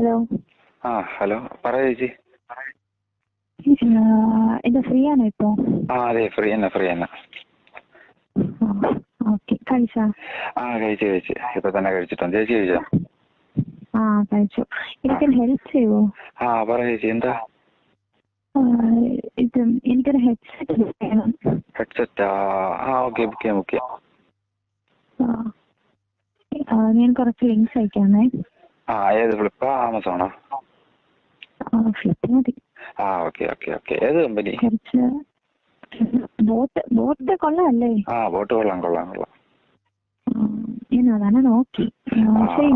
Hello. Hello പറ ചേച്ചി. എന്താ ഫ്രീ ആണോ ഇപ്പോ? അതെ ഫ്രീ തന്നെ. ഓക്കെ, കഴിച്ചാ? കഴിച്ചു ഇപ്പൊ തന്നെ കഴിച്ചിട്ടുണ്ട്. ചേച്ചി കഴിച്ചോ? കഴിച്ചു. എനിക്കൊരു ഹെൽപ്പ് ചെയ്യുമോ? പറ ചേച്ചി, എന്താ? എനിക്കൊരു ഹെഡ്സെറ്റ് വേണം. ഹെഡ്സെറ്റാ? ഓക്കെ, ബുക്ക് ചെയ്യാം. ഞാൻ കുറച്ച് ലിങ്ക്സ് അയക്കാമേ. ഏത്, ഫ്ലിപ്പാ ആമസോണോ? ഫ്ലിപ്പ് മതി. ഓക്കെ. ഏത് കമ്പനി? കുറച്ച് ബോട്ട് കൊള്ളാമല്ലേ? ബോട്ട് കൊള്ളാം. ഞാൻ അതാണ് നോക്കി.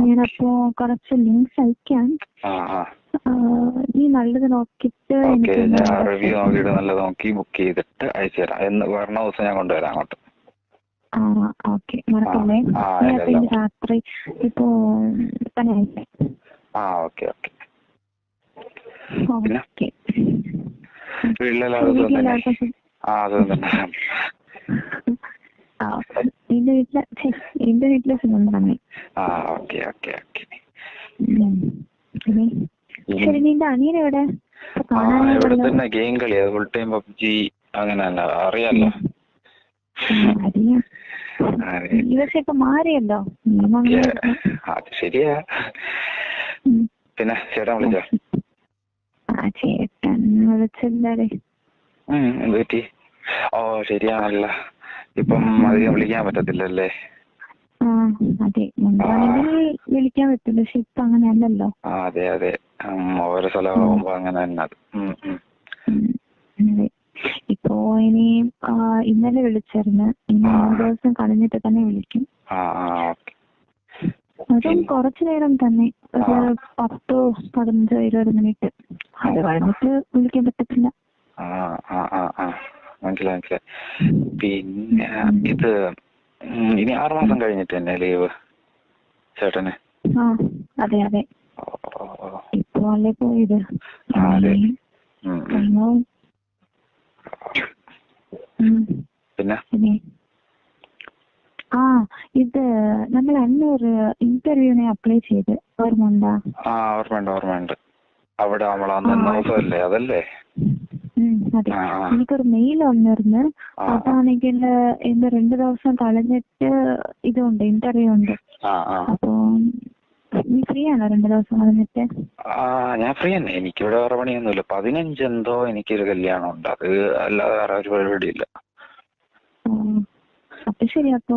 ഞാനപ്പോ കുറച്ച് ലിങ്ക്സ് അയക്കാം. നീ നല്ലത് നോക്കിട്ട് ഞാൻ റിവ്യൂ നോക്കിയിട്ട് നല്ലത് നോക്കി ബുക്ക് ചെയ്തിട്ട് അയച്ചു തരാം. എന്ന് പറഞ്ഞ ദിവസം ഞാൻ കൊണ്ടുവരാം അങ്ങോട്ട്. ഓക്കെ, മറക്കല്ലേ. രാത്രി ഇപ്പോ തന്നെ അയക്കാം. ഓക്കെ. പിന്നെ വീട്ടിലെല്ലാവർക്കും നിന്റെ വീട്ടിലെ സുഖം തന്നെ. ഓക്കെ. ശരി, നിന്റെ അനിയൻ എവിടെ? ഇവിടെ തന്നെ ഗെയിം കളി, ഫുൾ ടൈം പബ്ജി അങ്ങനെ തന്നെ, അറിയാലോ. ഈ വർഷം ഇപ്പൊ മാറിയല്ലോ. അത് ശരിയാ. പിന്നെ ചേട്ടൻ വിളിച്ചോ? ചേട്ടൻ വിളിച്ചില്ലേ? എന്ത് പറ്റി? ശരിയാണല്ല, ഇപ്പം അധികം വിളിക്കാൻ പറ്റത്തില്ലല്ലേ? അതെ, മുൻപാണെങ്കിൽ വിളിക്കാൻ പറ്റില്ല, പക്ഷെ ഇപ്പൊ അങ്ങനെയല്ലല്ലോ. അതെ. ഓരോ സ്ഥലമാകുമ്പോ അങ്ങനെ തന്നെ അത്. ഇപ്പോ ഇനി ഇന്നലെ വിളിച്ചിരുന്നു. ഇനി 3 ദിവസം കഴിഞ്ഞിട്ട് തന്നെ വിളിക്കും. അതും കുറച്ചു നേരം തന്നെ, ഒരു 10, 15, 20 മിനിറ്റ്. അത് കഴിഞ്ഞിട്ട് വിളിക്കാൻ പറ്റത്തില്ല. മനസ്സിലായി. പിന്നെ ഇത് ഇനി 6 മാസം കഴിഞ്ഞിട്ട് തന്നെ ലീവ് ചേട്ടന്? അതെ. ഇപ്പൊ അല്ലേ പോയത്. പിന്നെ ഇത് നമ്മൾ അന്ന് ഒരു ഇന്റർവ്യൂവിനെ അപ്ലൈ ചെയ്ത് ഓർമ്മയുണ്ടോ? ഓർമ്മയുണ്ട്. അവിടെ നമ്മളല്ലേ അതല്ലേ? അതെ, എനിക്കൊരു മെയിൽ വന്നിരുന്നു. അതാണെങ്കിൽ ഇന്ന് 2 ദിവസം കഴിഞ്ഞിട്ട് ഇതുണ്ട്, ഇന്റർവ്യൂ ഉണ്ട്. അപ്പൊ നീ ഫ്രീ ആണോ 2 ദിവസം കഴിഞ്ഞിട്ട്? ഞാൻ ഫ്രീ തന്നെ. എനിക്കിവിടെ വേറെ പണിയൊന്നുമില്ല. 15 എന്തോ എനിക്കൊരു കല്യാണം ഉണ്ട്, അത് അല്ലാതെ വേറെ ഒരു പരിപാടി ഇല്ല. അപ്പൊ ശരി, അപ്പൊ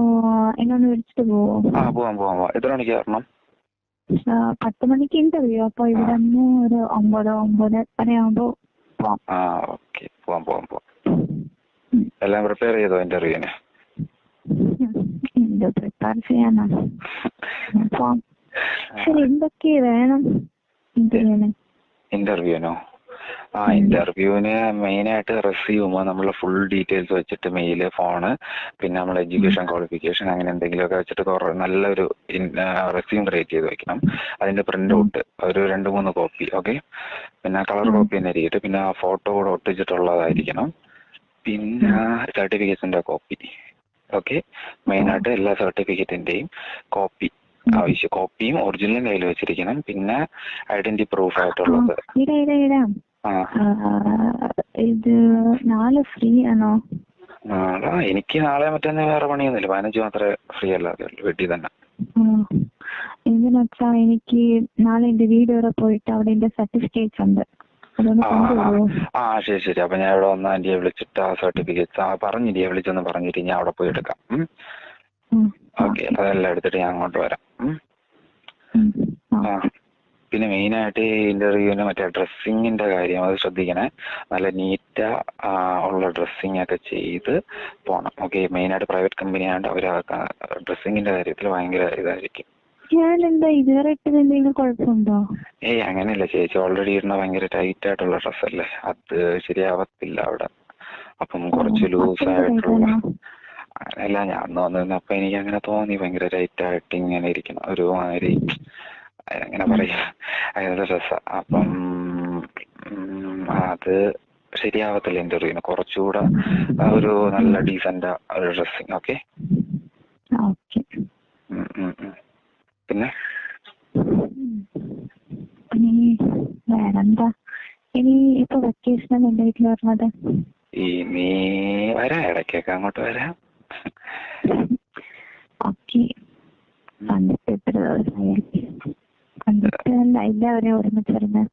എന്നെ ഒന്ന് വിളിച്ചിട്ട് പോവോ? പോവാം. എത്ര മണിക്ക് വരണം? 10 മണിക്ക് ഇന്റർവ്യൂ. അപ്പൊ ഇവിടെ നിന്ന് ഒരു 9 ആകുമ്പോ പോവാം. ഓക്കെ, പോവാം. എല്ലാം പ്രിപ്പയർ ചെയ്തോ ഇന്റർവ്യൂവിന്? എന്ത് പ്രിപ്പയർ ചെയ്യാനാ? പോവാം. ശരി, എന്തൊക്കെ വേണം ഇന്റർവ്യൂവിന്? ഇന്റർവ്യൂവിന് മെയിനായിട്ട് റെസ്യൂമ്, നമ്മളെ ഫുൾ ഡീറ്റെയിൽസ് വെച്ചിട്ട്, മെയില്, ഫോണ്, പിന്നെ നമ്മളെ എഡ്യൂക്കേഷൻ ക്വാളിഫിക്കേഷൻ അങ്ങനെ എന്തെങ്കിലുമൊക്കെ വെച്ചിട്ട് നല്ലൊരു റെസ്യൂം ക്രിയേറ്റ് ചെയ്ത് വെക്കണം. അതിന്റെ പ്രിന്റ് ഔട്ട് ഒരു 2-3 കോപ്പി. ഓക്കെ, പിന്നെ കളർ കോപ്പി തന്നെ ഇരിക്കട്ടെ. പിന്നെ ആ ഫോട്ടോ കൂടെ ഒട്ടിച്ചിട്ടുള്ളതായിരിക്കണം. പിന്നെ സർട്ടിഫിക്കറ്റ്സിന്റെ കോപ്പി. ഓക്കെ, മെയിനായിട്ട് എല്ലാ സർട്ടിഫിക്കറ്റിന്റെയും കോപ്പി ആവശ്യം. കോപ്പിയും ഒറിജിനലും കയ്യിൽ വെച്ചിരിക്കണം. പിന്നെ ഐഡന്റിറ്റി പ്രൂഫ് ആയിട്ടുള്ളത്. ഇത് നാളെ ഫ്രീ ആണോ? എനിക്ക് നാളെ മറ്റന്നാ വേറെ പണിയൊന്നുമില്ല. 15 മാത്രമേ ഫ്രീ അല്ലാതെ വീട്ടിൽ തന്നെ. എന്തിനാ വെച്ചാ എനിക്ക് നാളെ എന്റെ വീട് വരെ പോയിട്ട് അവിടെ എന്റെ സർട്ടിഫിക്കറ്റ്സ് ഉണ്ട്. ശരി. അപ്പൊ ഞാൻ ഇവിടെ വന്ന ആന്റിയെ വിളിച്ചിട്ട് ആ സർട്ടിഫിക്കറ്റ്സ് പറഞ്ഞില്ലേ, വിളിച്ചൊന്ന് പറഞ്ഞിട്ട് ഞാൻ അവിടെ പോയി എടുക്കാം. ഓക്കെ, അതെല്ലാം എടുത്തിട്ട് ഞാൻ അങ്ങോട്ട് വരാം. പിന്നെ മെയിനായിട്ട് ഈ ഇന്റർവ്യൂവിന് മറ്റേ ഡ്രസ്സിങ്ങിന്റെ കാര്യം അത് ശ്രദ്ധിക്കണേ. നല്ല നീറ്റ ഉള്ള ഡ്രസ്സിങ് ഒക്കെ ചെയ്ത് പോണം. ഓക്കെ, മെയിനായിട്ട് പ്രൈവറ്റ് കമ്പനി ആയതുകൊണ്ട് അവർ ഡ്രസ്സിങ്ങിന്റെ കാര്യത്തിൽ ഭയങ്കര ഇതായിരിക്കും. ഇതുവരെ ഇട്ടത് എന്തെങ്കിലും കുഴപ്പമുണ്ടോ? അങ്ങനെയല്ല ചേച്ചി, ഓൾറെഡി ഇടുന്ന ഭയങ്കര ടൈറ്റ് ആയിട്ടുള്ള ഡ്രസ്സല്ലേ, അത് ശരിയാവത്തില്ല അവിടെ. അപ്പം കുറച്ച് ലൂസ് ആയിട്ടുള്ള അങ്ങനെയല്ല. ഞാൻ വന്നിരുന്നപ്പോ എനിക്ക് അങ്ങനെ തോന്നി, ഭയങ്കര ടൈറ്റ് ആയിട്ട് ഇങ്ങനെ ഇരിക്കണം, ഒരു മാതിരി എങ്ങനെ പറയാ, അങ്ങനത്തെ ഡ്രസ്സാ. അപ്പം അത് ശരിയാവത്തില്ല ഇന്റർവ്യൂവിന്. കുറച്ചുകൂടെ ഒരു നല്ല ഡീസന്റ് ഒരു ഡ്രസ്സിങ്. ഓക്കെ. പിന്നെ എന്താ ഇനി ഇപ്പൊ വെക്കേഷൻ എന്റെ വീട്ടിൽ പറഞ്ഞത്? ഇനി വരാം, ഇടയ്ക്കൊക്കെ അങ്ങോട്ട് വരാം. ഓക്കെ. കണ്ടിട്ട് എത്ര ദിവസമായി? കണ്ടിട്ട് എല്ലാവരെയും ഒരുമിച്ച് വരുന്നത്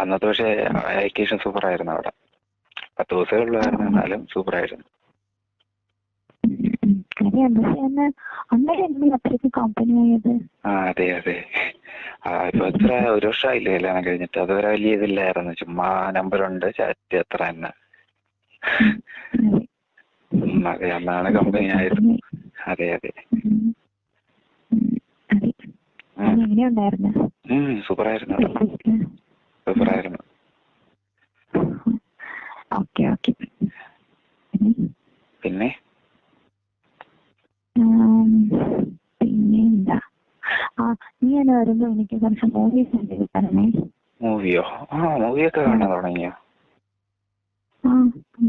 അന്നത്തെ. പക്ഷേ വെക്കേഷൻ സൂപ്പർ ആയിരുന്നു. അവിടെ 10 ദിവസമേ ഉള്ളായിരുന്നു, എന്നാലും സൂപ്പർ ആയിരുന്നു. അതെ അതെ. ഇപ്പൊ എത്ര 1 വർഷമായില്ലേ കല്യാണം കഴിഞ്ഞിട്ട്? അതുവരെ വലിയ ഇതില്ലായിരുന്നു, ചുമ്മാ നമ്പറുണ്ട്, ചാറ്റ് അത്ര തന്നെ. അതെ, അന്നാണ് കമ്പനി ആയിരുന്നു. അതെ അതെ. സൂപ്പറായിരുന്നു, സൂപ്പറായിരുന്നു. പിന്നെ പിന്നെന്താ, നീ എന്നെ വരുമ്പോ എനിക്ക് കുറച്ച് മൂവീസ് എന്തെങ്കിലും തരണേ. മൂവിയോ? മൂവിയൊക്കെ കാണാൻ തുടങ്ങിയോ?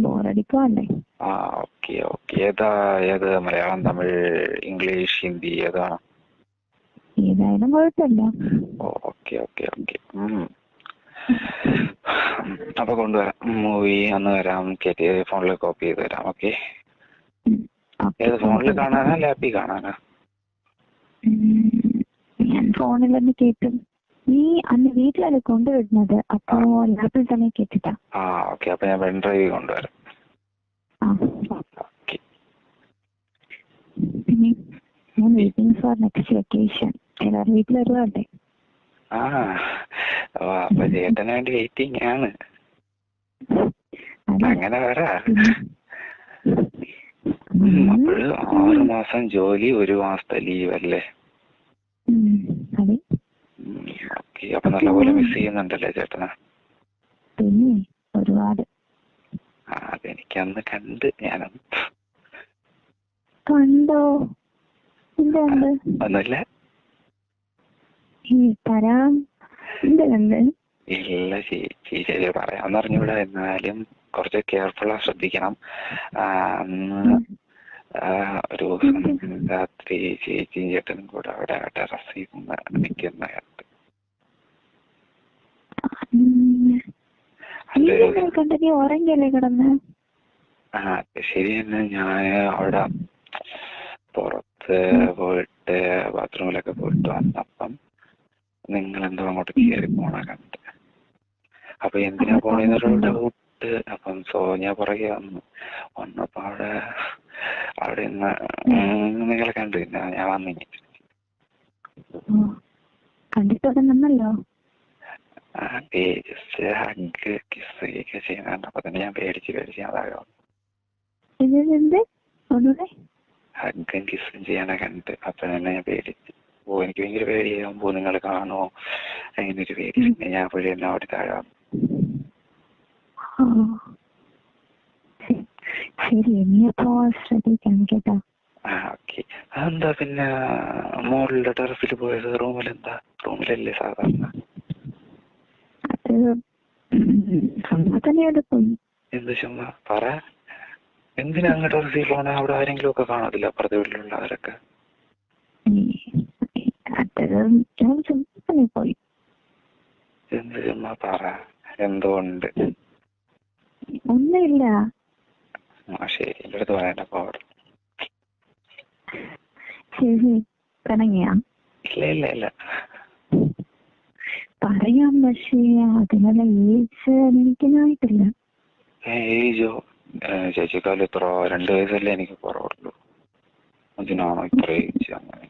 ബോറടിക്കുവല്ലേ? Okay okay. ഏത് മലയാളം, തമിഴ്, ഇംഗ്ലീഷ്, ഹിന്ദി ഏതാണ്? ഏതായാലും കുഴപ്പമില്ല. Okay okay okay. അപ്പൊ കൊണ്ടുവരാം മൂവി, അന്ന് വരാം, ഫോണിൽ കോപ്പി ചെയ്ത് തരാം. ഓക്കെ. ഏത് ഫോണിൽ കാണാനാ ലാപ്പിൽ കാണാനാ? ഞാൻ ഫോണിൽ തന്നെ കേട്ടു. നീ അന്ന് വീട്ടിലല്ലേ കൊണ്ടുവരുന്നത്, അപ്പൊ ലാപ്പിൽ തന്നെ കേട്ടിട്ടാ. ഓക്കെ. അപ്പൊ ഞാൻ പെൻ ഡ്രൈവ് കൊണ്ടുവരാം. പിന്നെ ഞാൻ വെയിറ്റിംഗ് ഫോർ നെക്സ്റ്റ് വെക്കേഷൻ. എല്ലാവരും വീട്ടിൽ വരുവാല്ലേ? അപ്പൊ ചേട്ടന് വേണ്ടി വെയിറ്റിംഗ് ആണ്. അങ്ങനെ വരാ. അപ്പോഴ് 6 മാസം ജോലി, 1 മാസത്തെ ലീവ് അല്ലേ? ഓക്കെ. അപ്പൊ നല്ലപോലെ മിസ് ചെയ്യുന്നുണ്ടല്ലേ ചേട്ടന്? പിന്നെ ഒരുപാട്. അതെനിക്ക് അന്ന് കണ്ട്. ഞാനന്ന് കണ്ടോ? ഒന്നുമില്ല. തരാം. ഇല്ല ചേച്ചി, ശരി പറയാന്ന് അറിഞ്ഞൂടാ, എന്നാലും കുറച്ച് കെയർഫുള്ളാ, ശ്രദ്ധിക്കണം. അന്ന് ഒരു ദിവസം രാത്രി ചേച്ചിയും ചേട്ടനും കൂടെ അവിടെ ടെറസിൽ നിൽക്കുന്ന ശരി തന്നെ. ഞാൻ അവിടെ പുറത്ത് പോയിട്ട് ബാത്റൂമിലൊക്കെ പോയിട്ട് വന്നപ്പം നിങ്ങൾ എന്തോ അങ്ങോട്ട് കയറി പോണ കണ്ട്. അപ്പൊ എന്തിനാ പോണെന്നൊരു ഡൗട്ട്. അപ്പം ഞാൻ പുറകെ വന്നപ്പോ അവിടെ നിങ്ങളെ കണ്ടു. ഞാൻ വന്നിങ്ങി ഹഗ് കിസ്സൊക്കെ ചെയ്യുന്നുണ്ട്. അപ്പൊ തന്നെ ഞാൻ പേടിച്ച് അതാകോ ഹഗ്ഗും കിസ്സും ചെയ്യാനെ കണ്ട്. അപ്പൊ തന്നെ ഞാൻ പേടിച്ച്. എനിക്ക് ഭയങ്കര പേടിയാകുമ്പോ നിങ്ങൾ കാണുമോ, അങ്ങനെ ഒരു പേടി. പിന്നെ ഞാൻ പോയി എന്നെ അവിടെ താഴെ വന്നു. ഓക്കെ. അതെന്താ പിന്നെ മോളിലെ ടെറസിൽ പോയത്? റൂമിലല്ലേ സാധാരണ? എന്ത് ചുമ്മാ പറ. എന്തിനാ അങ്ങ് ടെറസിൽ പോണേ? അവിടെ ആരെങ്കിലും ഒക്കെ കാണത്തില്ല, അപ്പുറത്തെ വീട്ടിലുള്ളവരൊക്കെ? എന്ത് ചുമ്മാ പറ, എന്തുകൊണ്ട്? ഒന്നുമില്ല. ശരി, എന്റെ അടുത്ത് പറയണ്ട, പവർ. ശരി, പിണങ്ങിയാ? ഇല്ല പറയാം, പക്ഷേ അതിനുള്ള ഏജ് എനിക്കായിട്ടില്ല. ഏജോ? ചേച്ചിക്കാലം എത്ര? 2 വയസ്സല്ലേ എനിക്ക് കുറവുള്ളൂ. അതിനാണോ ഇത്ര ഏജ്? അങ്ങനെ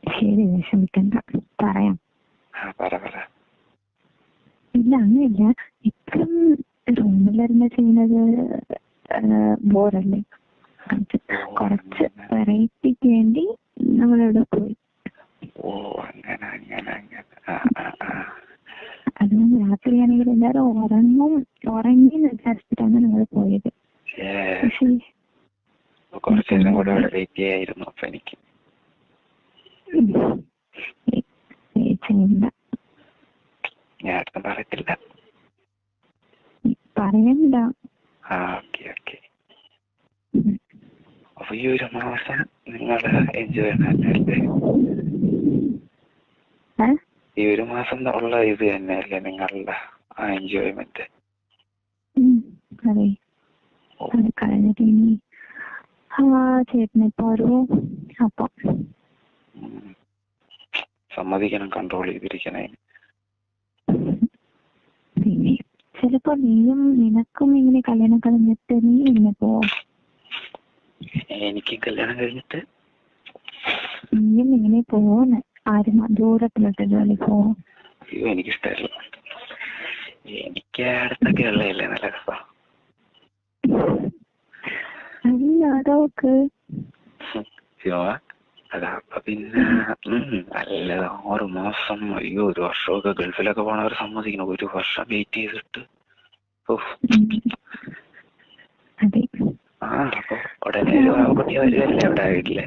ശരി, വിഷമിക്കണ്ട, പറയാം. പറ. ഇല്ല, അങ്ങനെയില്ല. ഇപ്പം റൂമിലിരുന്ന് ചെയ്യുന്നത് ബോറല്ലേ? കുറച്ച് വെറൈറ്റിക്ക് വേണ്ടി നമ്മളിവിടെ പോയി. അങ്ങനെ. അതുകൊണ്ട് രാത്രിയാണെങ്കിൽ എല്ലാവരും ഉറങ്ങി വിചാരിച്ചിട്ടാണ് നമ്മൾ പോയത്. കുറച്ചു നേരം കൂടെ അവിടെ വെയിറ്റ് ചെയ്യായിരുന്നു. അപ്പൊ എനിക്ക് ഞാൻ പറയത്തില്ല. പറയണ്ട. ഓക്കെ. അപ്പൊ ഈ 1 മാസം നിങ്ങൾ എൻജോയ് ചെയ്യണല്ലേ? ഈ ഒരു മാസം ഉള്ള ഇത് തന്നെയല്ലേ നിങ്ങളുടെ എൻജോയ്മെന്റ്? അതെ, അത് കഴിഞ്ഞിട്ട് ഇനി ചേട്ടനിപ്പോ ഒരു അപ്പം സമ്മതിക്കണം, കൺട്രോൾ ചെയ്തിരിക്കണേ. പിന്നെ ചിലപ്പോ നിനക്കും ഇങ്ങനെ കല്യാണം കഴിഞ്ഞിട്ട് നീ ഇങ്ങനെ പോവോ? എനിക്ക് കല്യാണം കഴിഞ്ഞിട്ട് നീയും ഇങ്ങനെ പോന്ന് ആരും ദൂരത്തിലോട്ട് ജോലി പോവും? അയ്യോ, എനിക്കിഷ്ടമല്ല. എനിക്ക് അടുത്തൊക്കെ ഉള്ളതല്ലേ നല്ല രസം. അല്ല അതൊക്കെ അതാ. അപ്പൊ പിന്നെ നല്ല 6 മാസം, അയ്യോ 1 വർഷമൊക്കെ ഗൾഫിലൊക്കെ പോണവർ സമ്മതിക്കണം. 1 വർഷം വെയിറ്റ് ചെയ്തിട്ട് അപ്പൊ ഉടനെ ഒരു കുട്ടി വരുമല്ലേ അവിടെ വീട്ടില്.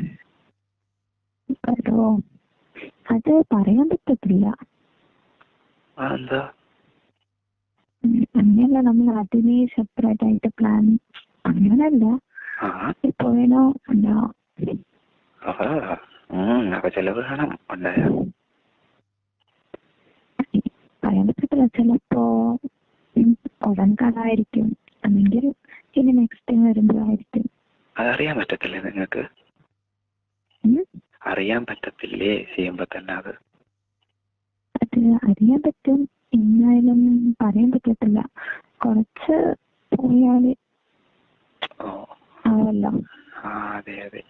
അത് പറയാൻ പറ്റത്തില്ല. എന്താ അങ്ങനെയല്ല, നമ്മൾ അതിനെ സെപ്പറേറ്റ് ആയിട്ട് പ്ലാൻ അങ്ങനല്ല. ഇപ്പൊ വേണോ ഉണ്ടോ? അപ്പൊ ചെലവ് വേണം ഉണ്ടായ. പറയാൻ പറ്റത്തില്ല. ചിലപ്പോ ഉടൻ കാണായിരിക്കും, അല്ലെങ്കിൽ ഇനി നെക്സ്റ്റ് ടൈം വരുമ്പോഴായിരിക്കും. അതറിയാൻ പറ്റത്തില്ലേ നിങ്ങൾക്ക്? അറിയാൻ പറ്റത്തില്ലേ ചെയ്യുമ്പോ തന്നെ? അത് അറിയാൻ പറ്റും, എന്നാലും പറയാൻ പറ്റത്തില്ല. കുറച്ച് പോയാല് ആവല്ലോ. അതെ അതെ.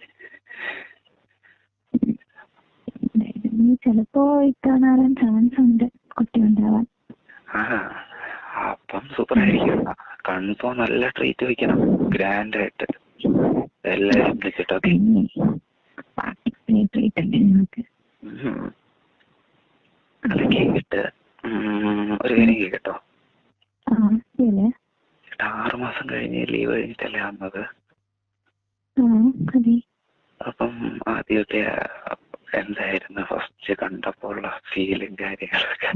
ചിലപ്പോ കാണാൻ ചാൻസ് ഉണ്ട് കുട്ടി ഉണ്ടാവാൻ. അപ്പം സൂപ്പർ ആയിരിക്കും. കൺഫേം നല്ല ട്രീറ്റ് വെക്കണം, ഗ്രാൻഡ് ആയിട്ട് എല്ലാരും വിളിച്ചിട്ടൊക്കെ. അത് കേക്കിട്ട് ഒരു കാര്യം കേട്ടോ. 6 മാസം കഴിഞ്ഞ് ലീവ് കഴിഞ്ഞിട്ടല്ലേ വന്നത്? അപ്പം ആദ്യമൊക്കെ എന്തായിരുന്നു ഫസ്റ്റ് കണ്ടപ്പോ ഉള്ള ഫീലും കാര്യങ്ങളൊക്കെ?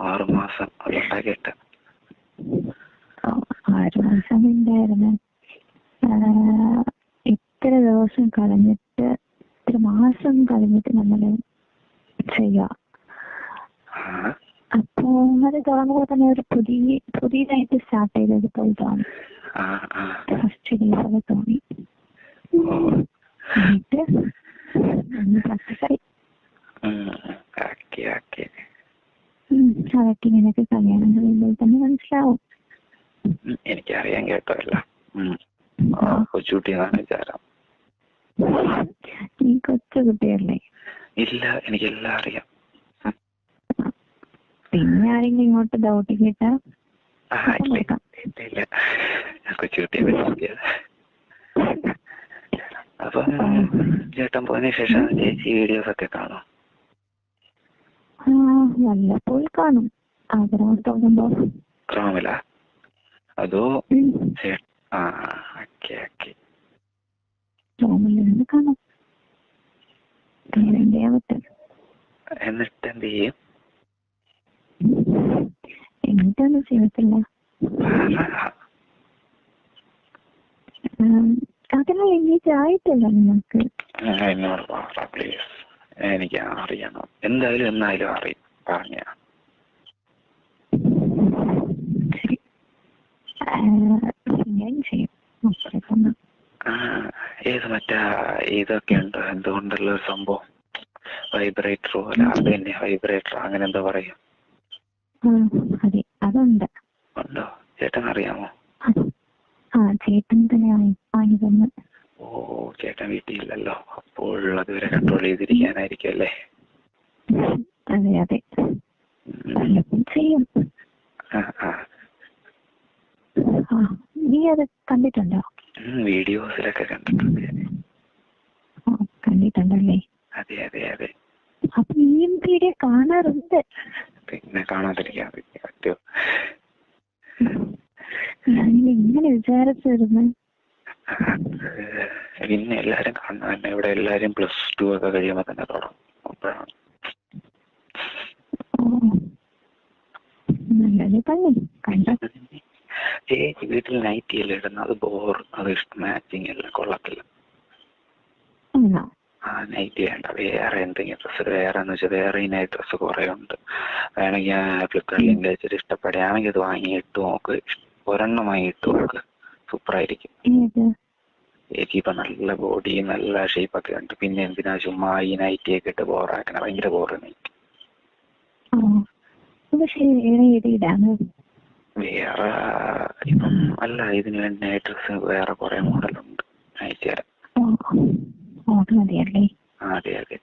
6 മാസം അതുണ്ടാക്കിയിട്ട് 6 മാസം ഉണ്ടായിരുന്നു. ഇത്ര ദിവസം കളഞ്ഞിട്ട്, ഇത്ര മാസം കളഞ്ഞിട്ട് നമ്മള് ചെയ്യാം. അപ്പൊ അത് തുടങ്ങുമ്പോ തന്നെ ഒരു പുതിയതായിട്ട് സ്റ്റാർട്ട് ചെയ്തത് പോലെ തോന്നി. ഫസ്റ്റ് ഡേയ്സൊക്കെ തോന്നി. എന്നിട്ട് പ്രാക്ടീസായി. അതൊക്കെ നിനക്ക് കല്യാണം കഴിയുമ്പോൾ തന്നെ മനസ്സിലാവും. എനിക്കറിയാൻ കേട്ടോ എല്ലാം. കൊച്ചുകുട്ടിയെന്നാണ് വിചാരം. നീ കൊച്ചുകുട്ടിയല്ലേ? ഇല്ല, എനിക്കെല്ലാം അറിയാം. പിന്നെ ആരെങ്കിലും ഇങ്ങോട്ട് ഡൗട്ട് കേട്ടാ ഇല്ല, ഞാൻ കൊച്ചുകുട്ടിയെ പറ്റിയത്. അപ്പൊ ചേട്ടൻ പോയതിനു ശേഷം ചേച്ചി വീഡിയോസ് ഒക്കെ കാണും? വല്ലപ്പോൾ കാണും, ആഗ്രഹം തോന്നുമ്പോ. ക്രോമിലാ അതോ? ക്രോമിൽ കാണും. എന്നിട്ട് എന്ത് ചെയ്യും? എന്നിട്ടൊന്നും ചെയ്യത്തില്ല. അതിനുള്ള ഏജ് ആയിട്ടില്ല നിങ്ങൾക്ക്. എന്നോട് പറ പ്ലീസ്, എനിക്ക് അറിയണം. എന്തായാലും എന്നായാലും അറിയും. പറഞ്ഞ ഏത് മറ്റാ ഇതൊക്കെ ഉണ്ട്, എന്തുകൊണ്ടല്ലോ ഒരു സംഭവം വൈബ്രേറ്റർ പോലെ, അത് തന്നെ വൈബ്രേറ്റർ, അങ്ങനെ എന്താ പറയാ? അതെ, അതുണ്ട്. ഉണ്ടോ? ചേട്ടൻ അറിയാമോ? ചേട്ടൻ തന്നെ വാങ്ങി തന്നു. ഓ, ചേട്ടൻ വീട്ടിലില്ലല്ലോ, അപ്പോൾ അതുവരെ കൺട്രോൾ ചെയ്തിരിക്കാനായിരിക്കും അല്ലേ? അതെ അതെ, ചെയ്യും. നീ അത് കണ്ടിട്ടുണ്ടോ? വീഡിയോസിലൊക്കെ കണ്ടിട്ടുണ്ട്. കണ്ടിട്ടുണ്ടല്ലേ? അതെ അതെ അതെ. അപ്പൊ നീയും വീഡിയോ കാണാറുണ്ട്? പിന്നെ കാണാതിരിക്കാൻ പറ്റുമോ? ഞാനിങ്ങനെ ഇങ്ങനെ വിചാരിച്ചിരുന്നു. പിന്നെ എല്ലാരും കാണുന്ന തന്നെ, ഇവിടെ എല്ലാരും +2 ഒക്കെ കഴിയുമ്പോ തന്നെ തുടങ്ങും. അപ്പോഴാണ് നല്ലത് പള്ളി കണ്ടോ? ചേച്ചി വീട്ടിൽ നൈറ്റി അല്ലേ ഇടുന്നത്? അത് ബോർ, അത് മാച്ചിങ് അല്ല, കൊള്ളത്തില്ല. നൈറ്റ് വേണ്ട, വേറെ എന്തെങ്കിലും ഡ്രസ്സ്. വേറെ എന്ന് വെച്ചാൽ വേറെ ഈ നൈറ്റ് ഡ്രസ്സ് കുറേ ഉണ്ട്. വേണമെങ്കിൽ ഞാൻ ഫ്ലിപ്കാർട്ട് ലിങ്ക് അയച്ചിട്ട് ഇഷ്ടപ്പെടുകയാണെങ്കിൽ അത് വാങ്ങി ഇട്ട് നോക്ക്. ഒരെണ്ണം വാങ്ങി ഇട്ട് നോക്ക്, സൂപ്പറായിരിക്കും. എനിക്കിപ്പോൾ നല്ല ബോഡി നല്ല ഷേപ്പൊക്കെ ഉണ്ട്. പിന്നെ എന്തിനാ ചുമ്മാ ഈ നൈറ്റിയൊക്കെ ഇട്ട് ബോറാക്കണം, ഭയങ്കര ബോറ് നൈറ്റ്. വേറെ ഇപ്പം അല്ല, ഇതിന് വേണ്ടി നൈറ്റ് ഡ്രസ് വേറെ കുറെ മോഡലുണ്ട്. നൈറ്റ് തരാം. അതെ അതെ.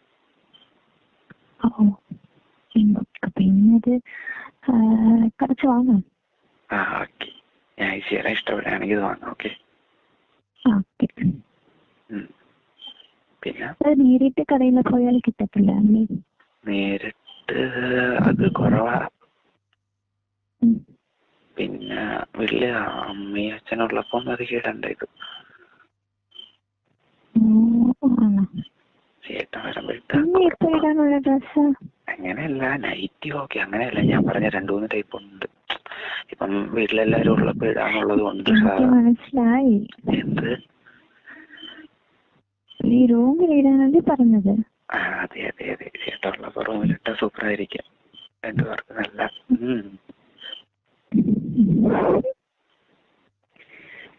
പിന്നെ കുറച്ച് വാങ്ങാം. ഓക്കെ, ഞാൻ അയച്ചു തരാം. ഇഷ്ടപ്പെടുകയാണെങ്കിൽ ഇത് വാങ്ങാം. ഓക്കെ. പിന്നെ നേരിട്ട് കടയിൽ പോയാൽ കിട്ടത്തില്ല? നേരിട്ട് അത് കുറവാ. പിന്നെ വലിയ അമ്മയും അച്ഛനുള്ളപ്പോ അത് കേടണ്ട. ഇത് ചേട്ടൻ വരുമ്പോഴത്തെ അങ്ങനെയല്ല, നൈറ്റി ഓക്കെ അങ്ങനെയല്ല. ഞാൻ പറഞ്ഞ 2-3 ടൈപ്പ് ഉണ്ട്. ഇപ്പം വീട്ടിലെല്ലാരും ഉള്ളപ്പോ ഇടാനുള്ളത് കൊണ്ട്. മനസ്സിലായി. എന്ത് ഈ റൂമിലിടാനല്ലേ പറഞ്ഞത്? അതെ അതെ അതെ, ചേട്ടനുള്ളപ്പോ റൂമിലിട്ട സൂപ്പറായിരിക്കും. 2 പേർക്ക് നല്ല.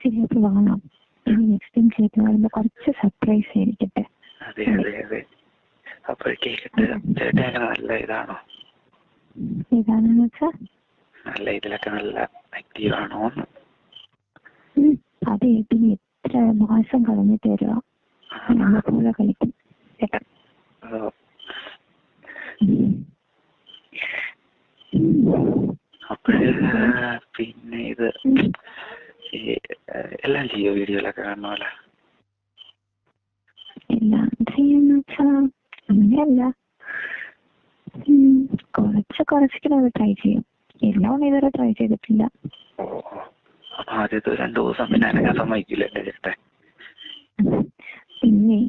ശരി, അപ്പൊ വാങ്ങാം. നെക്സ്റ്റ് ടൈം ചേട്ടൻ വരുമ്പോ കുറച്ച് സർപ്രൈസ് ആയിരിക്കട്ടെ. അതെ അതെ അതെ. അപ്പോഴേക്കിട്ട് ചേട്ടൻ അങ്ങനെ നല്ല ഇതാണോ? ഏതാണെന്ന് വെച്ചാ നല്ല ഇതിലൊക്കെ നല്ല ആക്റ്റീവ് ആണോ? അതെ, പിന്നെ എത്ര മാസം കളഞ്ഞിട്ട് വരുക പോലെ കളിക്കും ചേട്ടൻ. അപ്പോഴ് പിന്നെ ഇത് എല്ലാം ചെയ്യോ? വീഡിയോയിലൊക്കെ കാണുമല്ലോ. എല്ലാം ചെയ്യുന്ന വെച്ചാ അങ്ങനെയല്ല, കുറച്ചൊക്കെ ട്രൈ ചെയ്യും. എല്ലാം ഇതുവരെ ട്രൈ ചെയ്തിട്ടില്ല. അപ്പൊ ആദ്യത്തെ 2 ദിവസം പിന്നെ അനങ്ങാൻ സമ്മതിക്കില്ലല്ലേ ചേട്ടൻ? പിന്നെ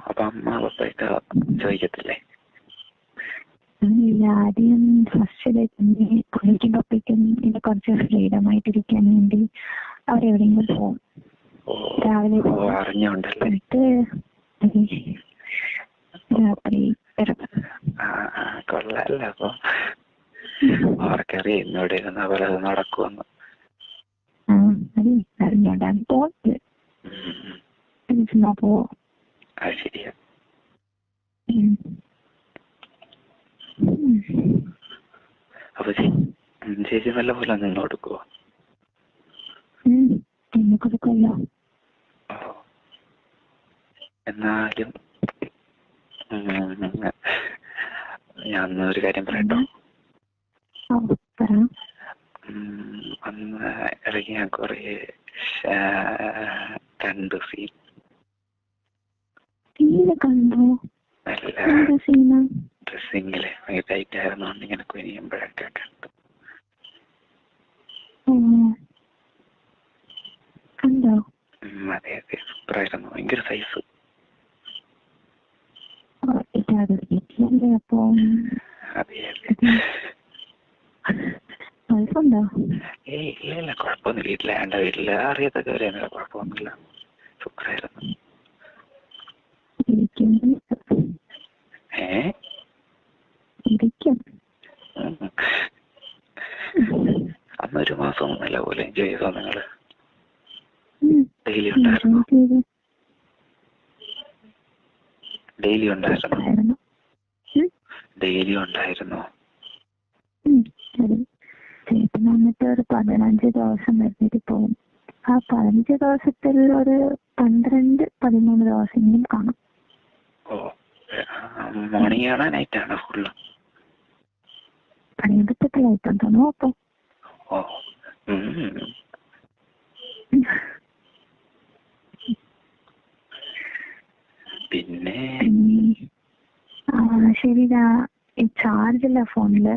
അപ്പൊ അമ്മ പപ്പയൊക്കെ ചോദിക്കത്തില്ലേ? ഇല്ല, ആദ്യം ഫസ്റ്റ് തന്നെ കുളിക്കും പപ്പിക്കും പിന്നെ കുറച്ച് ഫ്രീഡം ആയിട്ടിരിക്കാൻ വേണ്ടി അവരെവിടെയെങ്കിലും പോകും. രാവിലെ അറിഞ്ഞോണ്ടല്ലേ? രാത്രി കൊള്ളാല്ല. അപ്പൊ അവർക്കറിയാം എന്നോട് ഇരുന്ന പോലെ അത് നടക്കുമെന്ന്. അറിഞ്ഞോണ്ടാണ് പോയത്. പോവോ? അത് ശരിയാ. അപ്പൊ ചേച്ചി നല്ല പോലെ നിന്ന് കൊടുക്കുവോ? കൊടുക്കുമല്ലോ. എന്നാലും ഞാൻ ഒരു കാര്യം പറയട്ടോ. അന്ന് ഇറങ്ങി ഞാൻ കൊറേ കണ്ടു സീൻ. നല്ല ഡ്രസ്സിങ്ങില് ടൈറ്റ് ആയിരുന്നോണ്ട് ഇങ്ങനെ കുനിയുമ്പോഴൊക്കെ കണ്ടു. അതെ അതെ, സൂപ്പറായിരുന്നു. ഭയങ്കര സൈസ്. അതെ അതെ. ഇല്ല കുഴപ്പമൊന്നുമില്ല. വീട്ടിലെ വേണ്ട, വീട്ടില് അറിയത്തൊക്കെ വരെയൊന്നുമില്ല, കുഴപ്പമൊന്നുമില്ല. സൂപ്പറായിരുന്നു. അന്നൊരു മാസം നല്ല പോലെ എൻജോയ് ചെയ്തോ നിങ്ങള്? ഡെയിലി ഉണ്ടായിരുന്നു? ഡെയിലി ഉണ്ടായിരുന്നോ? വന്നിട്ട് ഒരു 15 ദിവസം വരുന്നിട്ട് പോകും. ആ 15 ദിവസത്തിൽ ഒരു 12-13 ദിവസമെങ്കിലും കാണും. മോർണിംഗ് ആണോ നൈറ്റ് ആണോ ഫുള്ള്? പണിയെടുത്തിട്ട് ലൈറ്റ് ഉണ്ടോ അപ്പൊ? പിന്നെ ശരിടാ, ഈ ചാർജില്ല ഫോണില്.